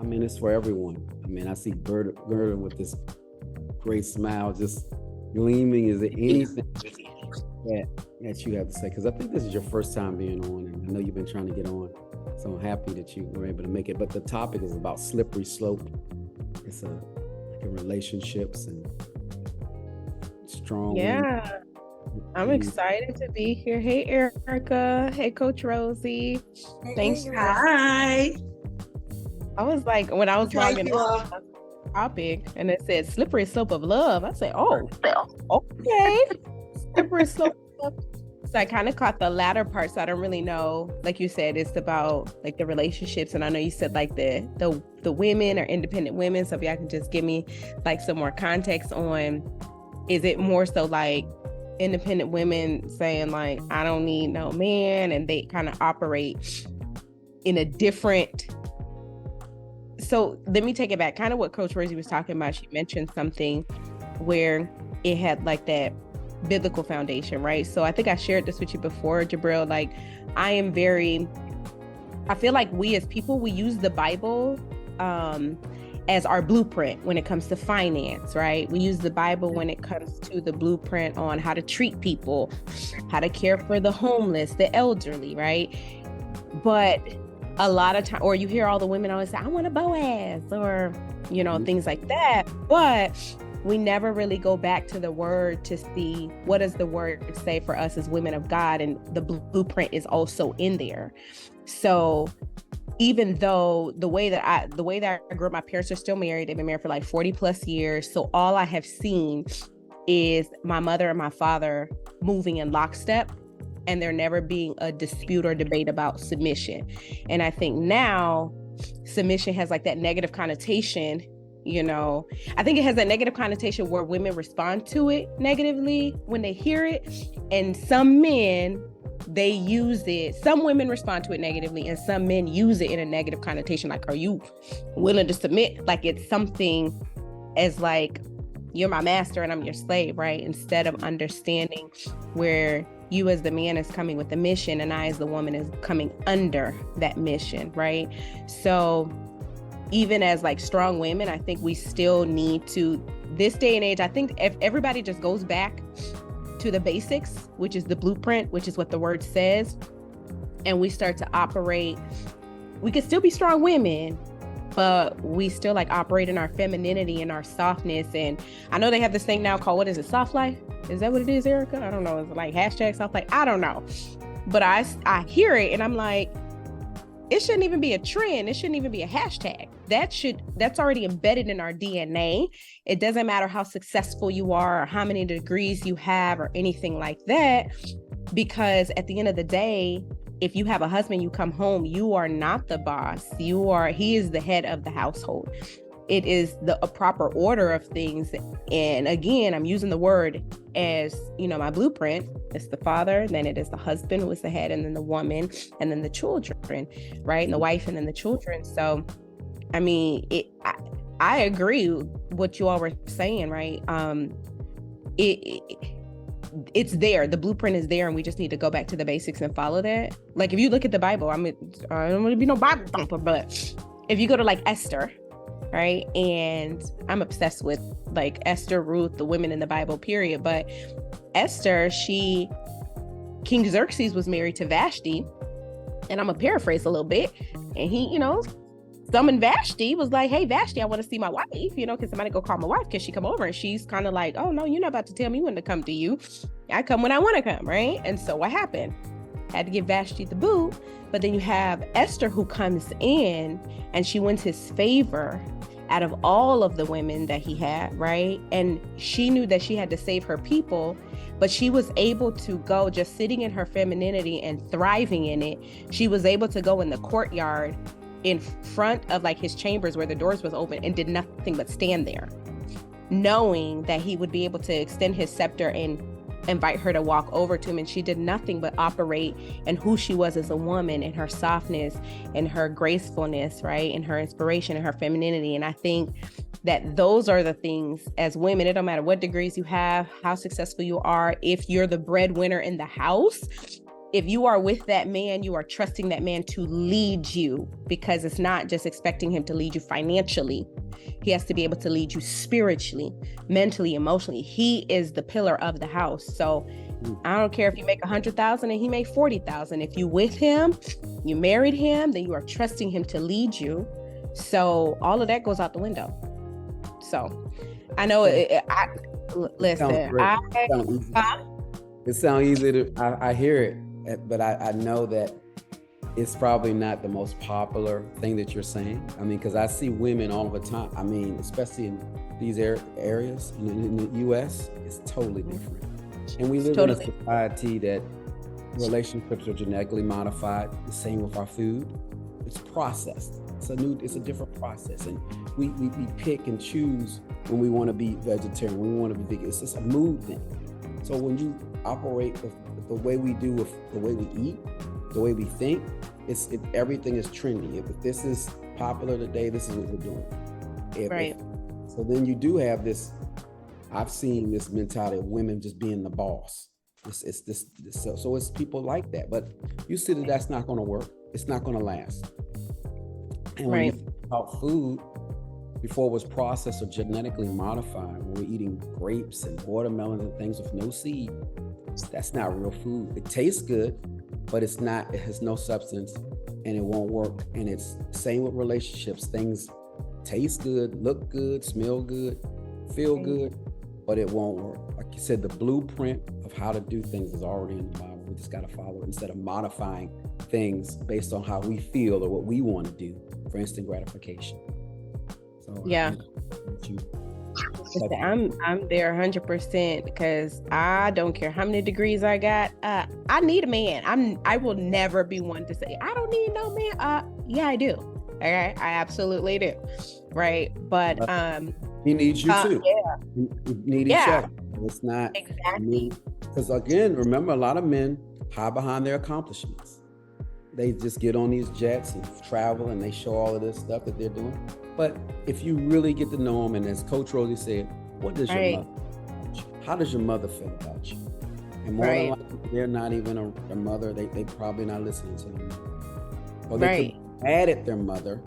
I mean, it's for everyone. I mean, I see Gerda with this great smile, just gleaming. Is there anything that you have to say? Because I think this is your first time being on, and I know you've been trying to get on. So I'm happy that you were able to make it. But the topic is about slippery slope. It's like in relationships and strong women. Yeah, I'm excited to be here. Hey, Erica. Hey, Coach Rosie. Thanks. Hi. I was like, when I was Okay, logging you on are. topic and it said slippery slope of love, I said, oh, okay. Slippery slope of love. So I kind of caught the latter part, so I don't really know. Like you said, it's about like the relationships, and I know you said like the women or independent women. So if y'all can just give me like some more context on, is it more so like independent women saying like, I don't need no man, and they kind of operate in a different. So let me take it back. Kind of what Coach Rosie was talking about. She mentioned something where it had like that biblical foundation, right? So I think I shared this with you before, Jabril. Like, I feel like we as people, we use the Bible as our blueprint when it comes to finance, right? We use the Bible when it comes to the blueprint on how to treat people, how to care for the homeless, the elderly, right? But a lot of time, or you hear all the women always say, I want a Boaz, or, things like that. But we never really go back to the word to see what does the word say for us as women of God, and the blueprint is also in there. So even though the way that I grew up, my parents are still married. They've been married for like 40 plus years. So all I have seen is my mother and my father moving in lockstep, and there never being a dispute or debate about submission. And I think now submission has like that negative connotation. I think it has a negative connotation where women respond to it negatively when they hear it. And some men, they use it. Some women respond to it negatively, and some men use it in a negative connotation. Like, are you willing to submit? Like it's something as like, you're my master and I'm your slave, right? Instead of understanding where you as the man is coming with the mission and I as the woman is coming under that mission, right? So even as like strong women, I think we still need to, this day and age, I think if everybody just goes back to the basics, which is the blueprint, which is what the word says, and we start to operate, we could still be strong women, but we still like operate in our femininity and our softness. And I know they have this thing now called, what is it, soft life? Is that what it is, Erica? I don't know. It's like hashtag soft life. I don't know. But I hear it and I'm like, it shouldn't even be a trend. It shouldn't even be a hashtag. That's already embedded in our DNA. It doesn't matter how successful you are or how many degrees you have or anything like that, because at the end of the day, if you have a husband, you come home, you are not the boss. He is the head of the household. It is a proper order of things. And again, I'm using the word as, my blueprint. It's the father, then it is the husband who is the head, and then the woman, and then the children, right? And the wife, and then the children. So, I mean, I agree with what you all were saying, right? It's there. The blueprint is there, and we just need to go back to the basics and follow that. Like if you look at the Bible, I don't want to be no Bible thumper, but if you go to like Esther, right? And I'm obsessed with like Esther, Ruth, the women in the Bible, period. But Esther, King Xerxes was married to Vashti, and I'm gonna paraphrase a little bit, and he, summoned Vashti, was like, hey, Vashti, I want to see my wife, can somebody go call my wife? Can she come over? And she's kind of like, oh no, you're not about to tell me when to come to you. I come when I want to come, right? And so what happened? Had to give Vashti the boot. But then you have Esther who comes in and she wins his favor out of all of the women that he had, right? And she knew that she had to save her people, but she was able to go, just sitting in her femininity and thriving in it. She was able to go in the courtyard in front of like his chambers where the doors was open and did nothing but stand there, knowing that he would be able to extend his scepter and invite her to walk over to him. And she did nothing but operate in who she was as a woman, and her softness and her gracefulness, right? And her inspiration and her femininity. And I think that those are the things as women, it don't matter what degrees you have, how successful you are, if you're the breadwinner in the house, if you are with that man, you are trusting that man to lead you, because it's not just expecting him to lead you financially. He has to be able to lead you spiritually, mentally, emotionally. He is the pillar of the house. So I don't care if you make 100,000 and he made 40,000. If you with him, you married him, then you are trusting him to lead you. So all of that goes out the window. So I know listen, it sounds easy to, I hear it, but I know that it's probably not the most popular thing that you're saying. I mean, because I see women all the time. I mean, especially in these areas in the U.S., it's totally different. And we live in a society that relationships are genetically modified. The same with our food. It's processed. It's a different process, and we pick and choose when we want to be vegetarian, when we want to be vegan. It's just a mood thing. So when you operate with the way we do, with the way we eat, the way we think, everything is trendy. If this is popular today, this is what we're doing. Right. So then you do have this. I've seen this mentality of women just being the boss. So it's people like that. But you see that that's not going to work. It's not going to last. And when you think about food, before it was processed or genetically modified, when we're eating grapes and watermelons and things with no seed, that's not real food. It tastes good, but it has no substance, and it won't work. And it's the same with relationships. Things taste good, look good, smell good, feel good, but it won't work. Like you said, the blueprint of how to do things is already in the Bible. We just got to follow it instead of modifying things based on how we feel or what we want to do for instant gratification. So yeah, I'm there 100%, because I don't care how many degrees I got. I need a man. I will never be one to say I don't need no man. Yeah, I do. Okay, I absolutely do. Right, but he needs you too. Yeah, you need each other. It's not exactly because again, remember, a lot of men hide behind their accomplishments. They just get on these jets and travel, and they show all of this stuff that they're doing. But if you really get to know them, and as Coach Rosie said, what does your mother? How does your mother feel about you? And more than likely, they're not even a mother. They probably not listening to them. Or they could be mad at their mother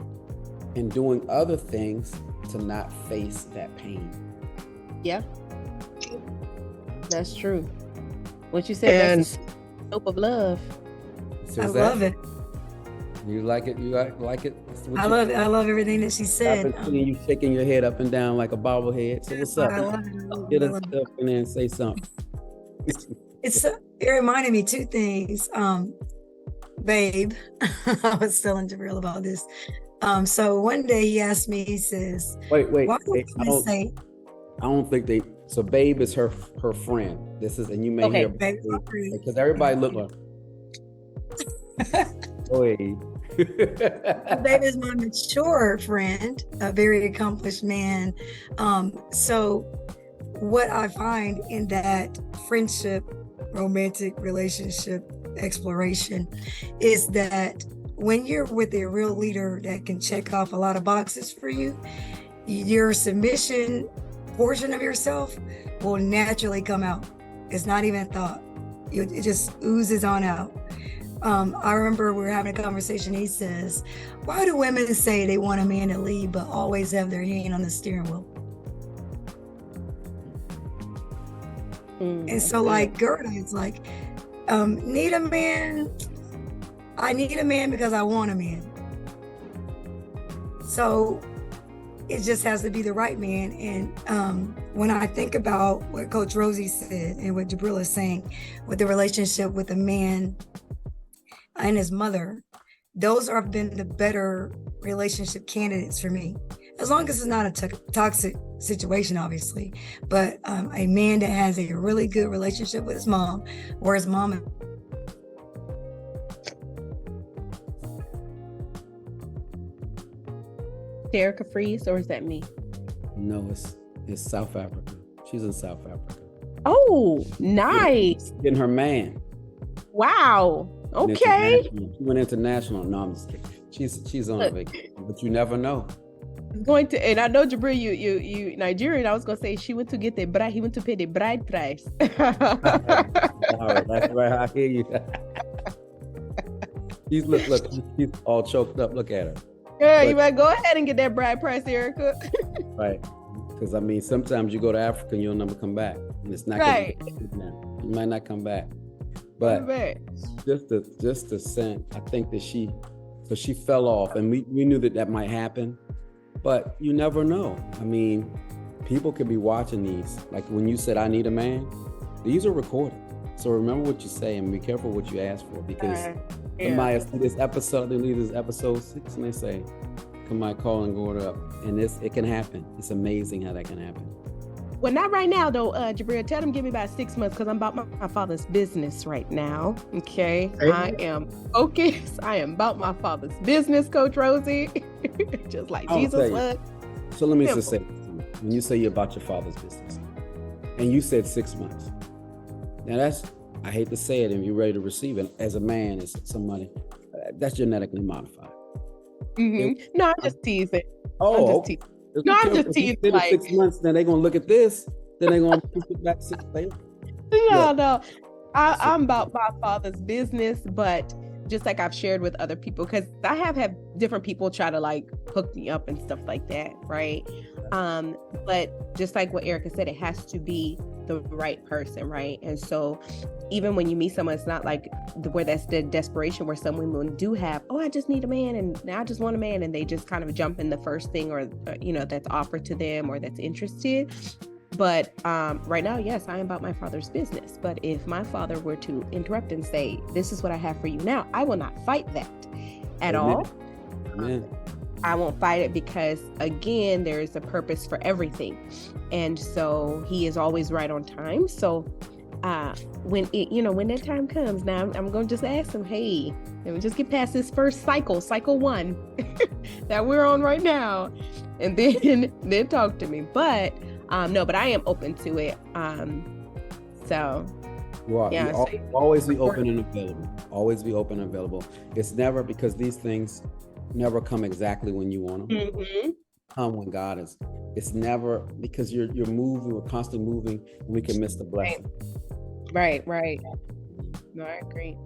and doing other things to not face that pain. Yeah, that's true. What you said, that's the hope of love. I love it. You like it? You like it? I love it. I love everything that she said. I've been seeing you shaking your head up and down like a bobblehead. So what's up? I love it. Get us up in there and say something. It reminded me two things. Babe, I was telling Jabril about this. So one day he asked me, he says, wait, I don't think they, so Babe is her friend. This is, and you may hear, because everybody look like, Babe is my mature friend, a very accomplished man. So what I find in that friendship, romantic relationship exploration is that when you're with a real leader that can check off a lot of boxes for you, your submission portion of yourself will naturally come out. It's not even a thought. It just oozes on out. I remember we were having a conversation. He says, why do women say they want a man to lead but always have their hand on the steering wheel? And so like Gerda, it's like, need a man. I need a man because I want a man. So it just has to be the right man. And when I think about what Coach Rosie said and what Jabril is saying with the relationship with a man and his mother, those have been the better relationship candidates for me. As long as it's not a toxic situation, obviously, but a man that has a really good relationship with his mom, or his mom. Erica Freeze, or is that me? No, it's South Africa. She's in South Africa. Oh, nice. Getting her man. Wow. Okay. She went international. No, I'm just kidding. She's on a vacation, but you never know. Going to, and I know Jabril, you Nigerian. I was gonna say he went to get the bride. He went to pay the bride price. All right, that's right. I hear you. She's all choked up. Look at her. Girl, you better go ahead and get that bride price, Erica. Right. Because I mean, sometimes you go to Africa and you'll never come back. And it's not right. You might not come back. But just the scent, I think that she fell off, and we knew that might happen. But you never know. I mean, people could be watching these. Like when you said, I need a man, these are recorded. So remember what you say and be careful what you ask for, because somebody see this episode, they leave this episode 6 and they say, somebody call and go it up. And it can happen. It's amazing how that can happen. Well, not right now though, Jabril. Tell them give me about 6 months, because I'm about my father's business right now. Okay. I am focused. I am about my father's business, Coach Rosie. Just like Jesus was. So let me just say, when you say you're about your father's business, and you said 6 months. Now I hate to say it, and you're ready to receive it as a man, as somebody, that's genetically modified. No, I'm just teasing. Oh, I'm just teasing. Like 6 months, then they're gonna look at this. Then they're gonna push it back 6 days. No. I'm about my father's business, but just like I've shared with other people, because I have had different people try to like hook me up and stuff like that, right? But just like what Erica said, it has to be the right person, right? And so even when you meet someone, it's not like where that's the desperation where some women do have, I just need a man and now I just want a man, and they just kind of jump in the first thing or that's offered to them or that's interested. But right now, yes, I am about my father's business. But if my father were to interrupt and say, this is what I have for you now, I will not fight that at all. Amen. I won't fight it, because again, there is a purpose for everything. And so he is always right on time. So when that time comes, now I'm going to just ask him, hey, let me just get past this first cycle 1 that we're on right now. And then talk to me. But no, but I am open to it. Always be open and available. Always be open and available. It's never, because these things never come exactly when you want them. Come when God is. It's never, because you're moving, we're constantly moving, and we can miss the blessing. Right. No, I agree.